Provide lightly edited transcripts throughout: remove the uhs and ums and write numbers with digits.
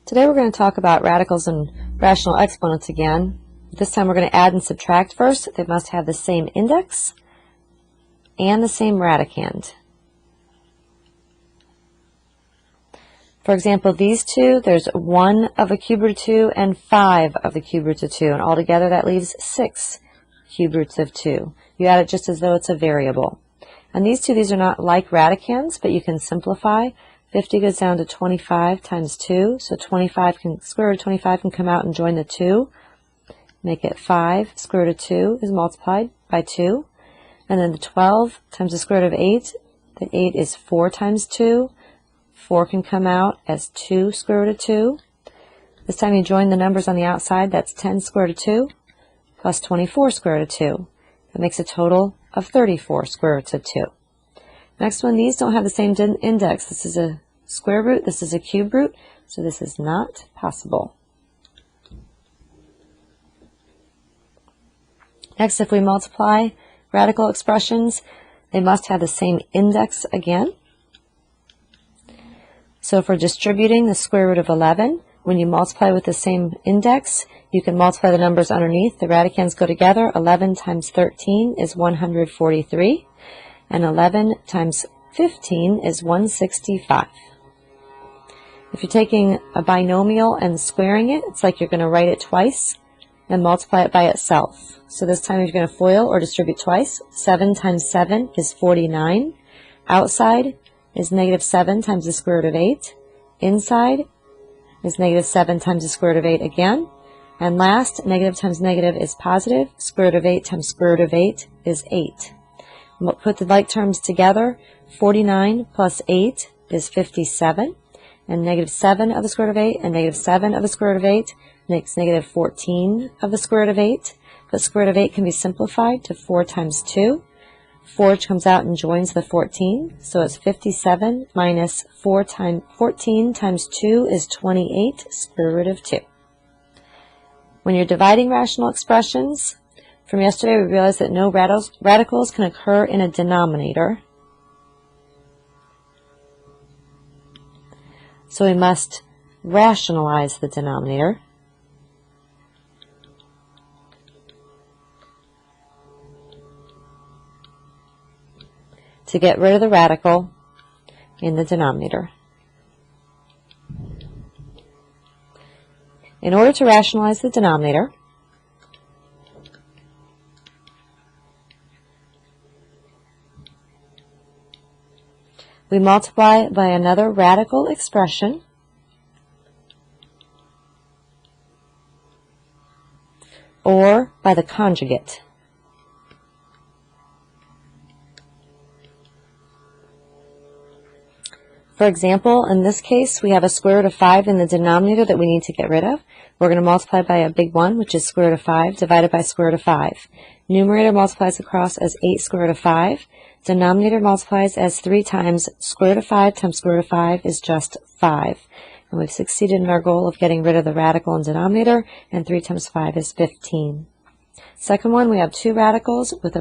Today we're going to talk about radicals and rational exponents again. This time we're going to add and subtract first. They must have the same index and the same radicand. For example, these two, there's 1 of the cube root of 2 and 5 of the cube root of 2, and altogether that leaves 6 cube roots of 2. You add it just as though it's a variable. And these are not like radicands, but you can simplify. 50 goes down to 25 times 2, so square root of 25 can come out and join the 2. Make it 5. Square root of 2 is multiplied by 2. And then the 12 times the square root of 8, the 8 is 4 times 2. 4 can come out as 2 square root of 2. This time you join the numbers on the outside, that's 10 square root of 2 plus 24 square root of 2. That makes a total of 34 square roots of 2. Next one, these don't have the same index. This is a square root, this is a cube root, so this is not possible. Next, if we multiply radical expressions, they must have the same index again. So if we're distributing the square root of 11, when you multiply with the same index, you can multiply the numbers underneath. The radicands go together. 11 times 13 is 143. And 11 times 15 is 165. If you're taking a binomial and squaring it, it's like you're going to write it twice and multiply it by itself. So this time you're going to FOIL or distribute twice. 7 times 7 is 49. Outside is negative 7 times the square root of 8. Inside is negative 7 times the square root of 8 again. And last, negative times negative is positive. Square root of 8 times square root of 8 is 8. Put the like terms together. 49 plus 8 is 57. And negative 7 of the square root of 8 and negative 7 of the square root of 8 makes negative 14 of the square root of 8. But square root of 8 can be simplified to 4 times 2. 4 comes out and joins the 14. So it's 57 minus 14 times 2 is 28 square root of 2. When you're dividing rational expressions, from yesterday we realized that no radicals can occur in a denominator. So we must rationalize the denominator. To get rid of the radical in the denominator. In order to rationalize the denominator, we multiply by another radical expression or by the conjugate. For example, in this case, we have a square root of 5 in the denominator that we need to get rid of. We're going to multiply by a big 1, which is square root of 5, divided by square root of 5. Numerator multiplies across as 8 square root of 5. Denominator multiplies as 3 times square root of 5 times square root of 5 is just 5. And we've succeeded in our goal of getting rid of the radical in denominator, and 3 times 5 is 15. Second one, we have two radicals with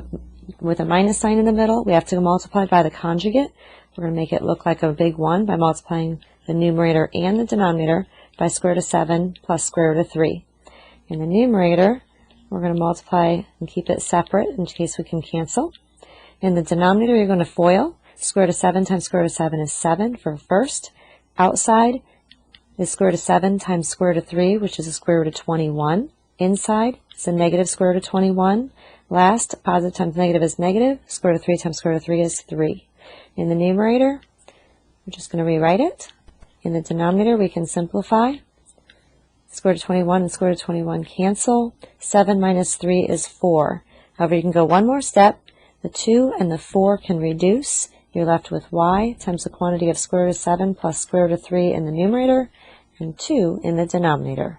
a minus sign in the middle. We have to multiply by the conjugate. We're going to make it look like a big 1 by multiplying the numerator and the denominator by square root of 7 plus square root of 3. In the numerator, we're going to multiply and keep it separate in case we can cancel. In the denominator, you're going to FOIL. Square root of 7 times square root of 7 is 7 for first. Outside is square root of 7 times square root of 3, which is a square root of 21. Inside is a negative square root of 21. Last, positive times negative is negative. Square root of 3 times square root of 3 is 3. In the numerator, we're just going to rewrite it. In the denominator, we can simplify. Square root of 21 and square root of 21 cancel. 7 minus 3 is 4. However, you can go one more step. The 2 and the 4 can reduce. You're left with y times the quantity of square root of 7 plus square root of 3 in the numerator and 2 in the denominator.